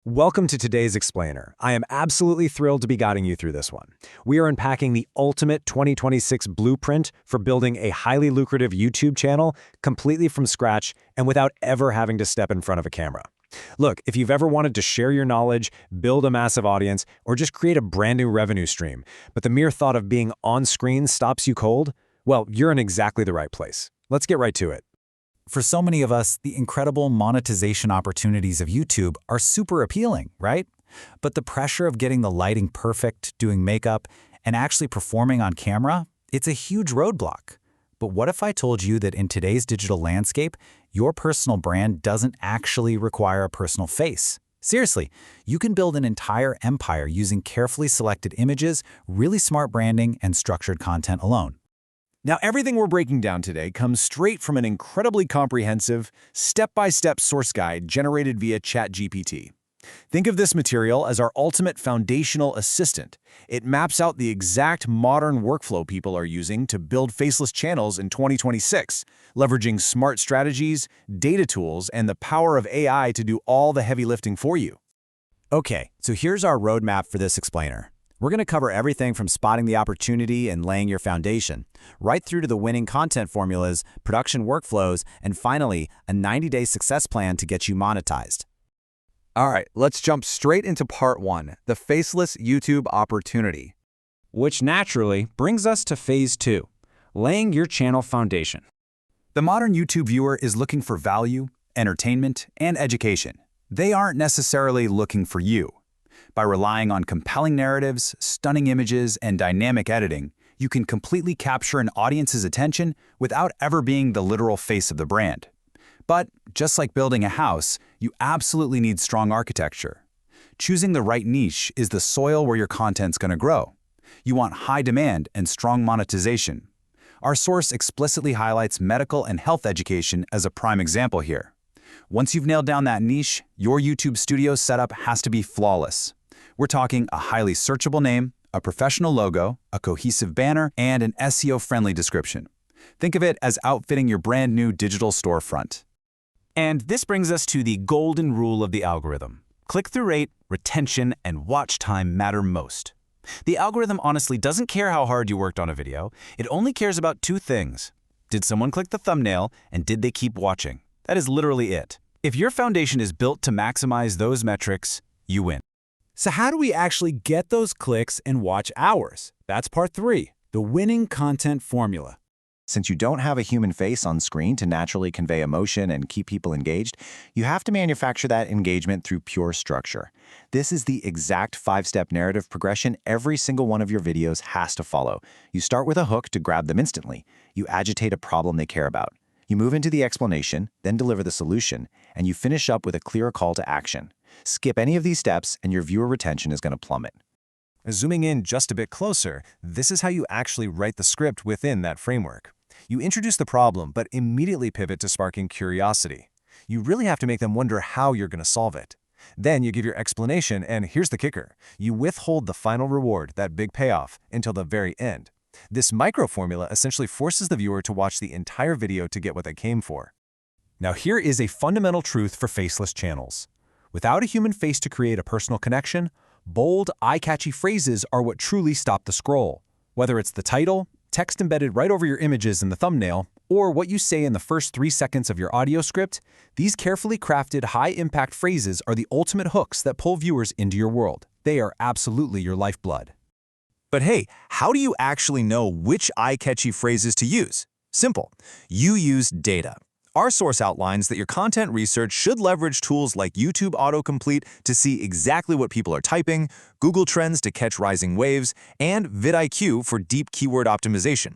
Welcome to today's Explainer. I am absolutely thrilled to be guiding you through this one. We are unpacking the ultimate 2026 blueprint for building a highly lucrative YouTube channel completely from scratch and without ever having to step in front of a camera. Look, if you've ever wanted to share your knowledge, build a massive audience, or just create a brand new revenue stream, but the mere thought of being on screen stops you cold, well, you're in exactly the right place. Let's get right to it. For so many of us, the incredible monetization opportunities of YouTube are super appealing, right? But the pressure of getting the lighting perfect, doing makeup, and actually performing on camera, it's a huge roadblock. But what if I told you that in today's digital landscape, your personal brand doesn't actually require a personal face? Seriously, you can build an entire empire using carefully selected images, really smart branding, and structured content alone. Now, everything we're breaking down today comes straight from an incredibly comprehensive, step-by-step source guide generated via ChatGPT. Think of this material as our ultimate foundational assistant. It maps out the exact modern workflow people are using to build faceless channels in 2026, leveraging smart strategies, data tools, and the power of AI to do all the heavy lifting for you. Okay, so here's our roadmap for this explainer. We're going to cover everything from spotting the opportunity and laying your foundation, right through to the winning content formulas, production workflows, and finally, a 90-day success plan to get you monetized. All right, let's jump straight into part one, the faceless YouTube opportunity. Which naturally brings us to phase 2, laying your channel foundation. The modern YouTube viewer is looking for value, entertainment, and education. They aren't necessarily looking for you. By relying on compelling narratives, stunning images, and dynamic editing, you can completely capture an audience's attention without ever being the literal face of the brand. But just like building a house, you absolutely need strong architecture. Choosing the right niche is the soil where your content's going to grow. You want high demand and strong monetization. Our source explicitly highlights medical and health education as a prime example here. Once you've nailed down that niche, your YouTube studio setup has to be flawless. We're talking a highly searchable name, a professional logo, a cohesive banner, and an SEO-friendly description. Think of it as outfitting your brand new digital storefront. And this brings us to the golden rule of the algorithm. Click-through rate, retention, and watch time matter most. The algorithm honestly doesn't care how hard you worked on a video. It only cares about two things. Did someone click the thumbnail, and did they keep watching? That is literally it. If your foundation is built to maximize those metrics, you win. So how do we actually get those clicks and watch hours? That's part 3, the winning content formula. Since you don't have a human face on screen to naturally convey emotion and keep people engaged, you have to manufacture that engagement through pure structure. This is the exact 5-step narrative progression every single one of your videos has to follow. You start with a hook to grab them instantly. You agitate a problem they care about. You move into the explanation, then deliver the solution, and you finish up with a clear call to action. Skip any of these steps and your viewer retention is going to plummet. Zooming in just a bit closer, this is how you actually write the script within that framework. You introduce the problem, but immediately pivot to sparking curiosity. You really have to make them wonder how you're going to solve it. Then you give your explanation, and here's the kicker. You withhold the final reward, that big payoff, until the very end. This micro-formula essentially forces the viewer to watch the entire video to get what they came for. Now here is a fundamental truth for faceless channels. Without a human face to create a personal connection, bold, eye-catchy phrases are what truly stop the scroll. Whether it's the title, text embedded right over your images in the thumbnail, or what you say in the first 3 seconds of your audio script, these carefully crafted high-impact phrases are the ultimate hooks that pull viewers into your world. They are absolutely your lifeblood. But hey, how do you actually know which eye-catchy phrases to use? Simple. You use data. Our source outlines that your content research should leverage tools like YouTube autocomplete to see exactly what people are typing, Google Trends to catch rising waves, and vidIQ for deep keyword optimization.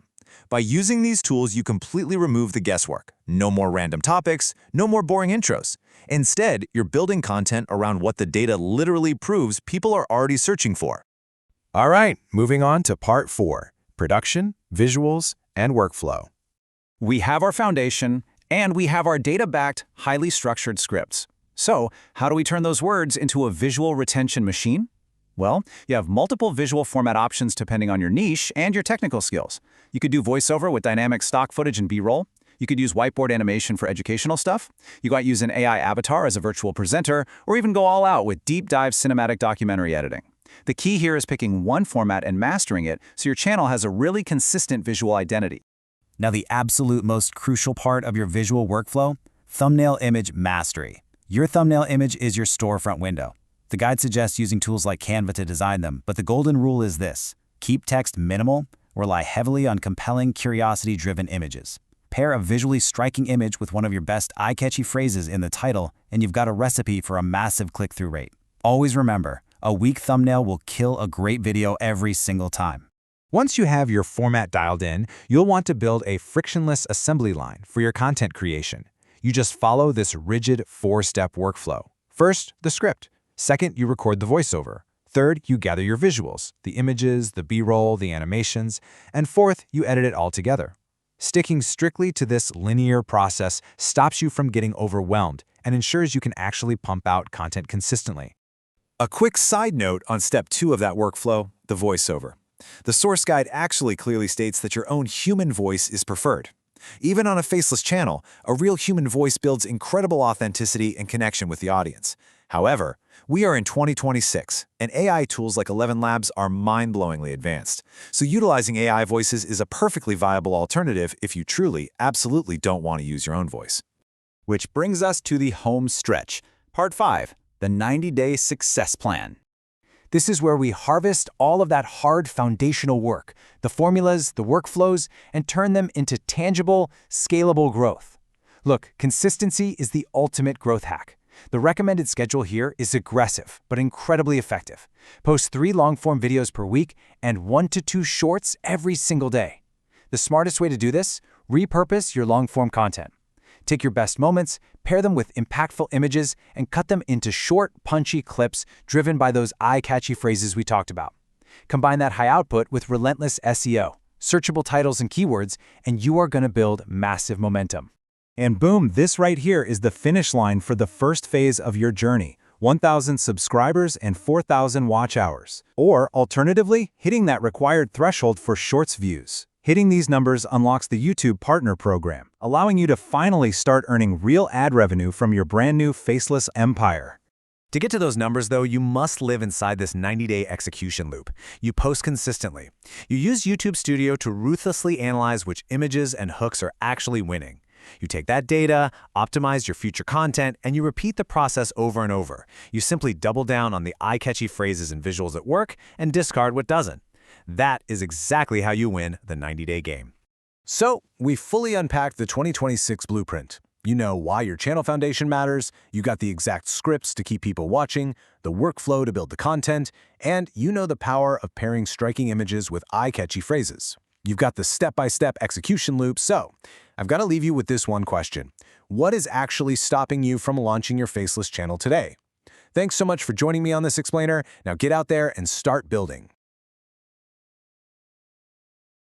By using these tools, you completely remove the guesswork. No more random topics, no more boring intros. Instead, you're building content around what the data literally proves people are already searching for. All right, moving on to part 4, production, visuals, and workflow. We have our foundation, and we have our data-backed, highly structured scripts. So, how do we turn those words into a visual retention machine? Well, you have multiple visual format options depending on your niche and your technical skills. You could do voiceover with dynamic stock footage and B-roll. You could use whiteboard animation for educational stuff. You might use an AI avatar as a virtual presenter, or even go all out with deep dive cinematic documentary editing. The key here is picking one format and mastering it so your channel has a really consistent visual identity. Now the absolute most crucial part of your visual workflow, thumbnail image mastery. Your thumbnail image is your storefront window. The guide suggests using tools like Canva to design them, but the golden rule is this: keep text minimal, rely heavily on compelling, curiosity-driven images. Pair a visually striking image with one of your best eye-catchy phrases in the title, and you've got a recipe for a massive click-through rate. Always remember, a weak thumbnail will kill a great video every single time. Once you have your format dialed in, you'll want to build a frictionless assembly line for your content creation. You just follow this rigid 4-step workflow. First, the script. Second, you record the voiceover. Third, you gather your visuals, the images, the B-roll, the animations. And fourth, you edit it all together. Sticking strictly to this linear process stops you from getting overwhelmed and ensures you can actually pump out content consistently. A quick side note on step 2 of that workflow, the voiceover. The source guide actually clearly states that your own human voice is preferred. Even on a faceless channel, a real human voice builds incredible authenticity and connection with the audience. However, we are in 2026, and AI tools like 11 Labs are mind-blowingly advanced. So utilizing AI voices is a perfectly viable alternative if you truly, absolutely don't want to use your own voice. Which brings us to the home stretch. Part 5, the 90-day success plan. This is where we harvest all of that hard foundational work, the formulas, the workflows, and turn them into tangible, scalable growth. Look, consistency is the ultimate growth hack. The recommended schedule here is aggressive, but incredibly effective. Post 3 long-form videos per week and 1 to 2 shorts every single day. The smartest way to do this? Repurpose your long-form content. Take your best moments, pair them with impactful images, and cut them into short, punchy clips driven by those eye-catchy phrases we talked about. Combine that high output with relentless SEO, searchable titles and keywords, and you are going to build massive momentum. And boom, this right here is the finish line for the first phase of your journey: 1,000 subscribers and 4,000 watch hours. Or, alternatively, hitting that required threshold for shorts views. Hitting these numbers unlocks the YouTube Partner Program, allowing you to finally start earning real ad revenue from your brand new Faceless empire. To get to those numbers, though, you must live inside this 90-day execution loop. You post consistently. You use YouTube Studio to ruthlessly analyze which images and hooks are actually winning. You take that data, optimize your future content, and you repeat the process over and over. You simply double down on the eye-catchy phrases and visuals that work and discard what doesn't. That is exactly how you win the 90-day game. So, we fully unpacked the 2026 blueprint. You know why your channel foundation matters, you got the exact scripts to keep people watching, the workflow to build the content, and you know the power of pairing striking images with eye-catchy phrases. You've got the step-by-step execution loop, so I've got to leave you with this one question. What is actually stopping you from launching your Faceless channel today? Thanks so much for joining me on this explainer. Now get out there and start building.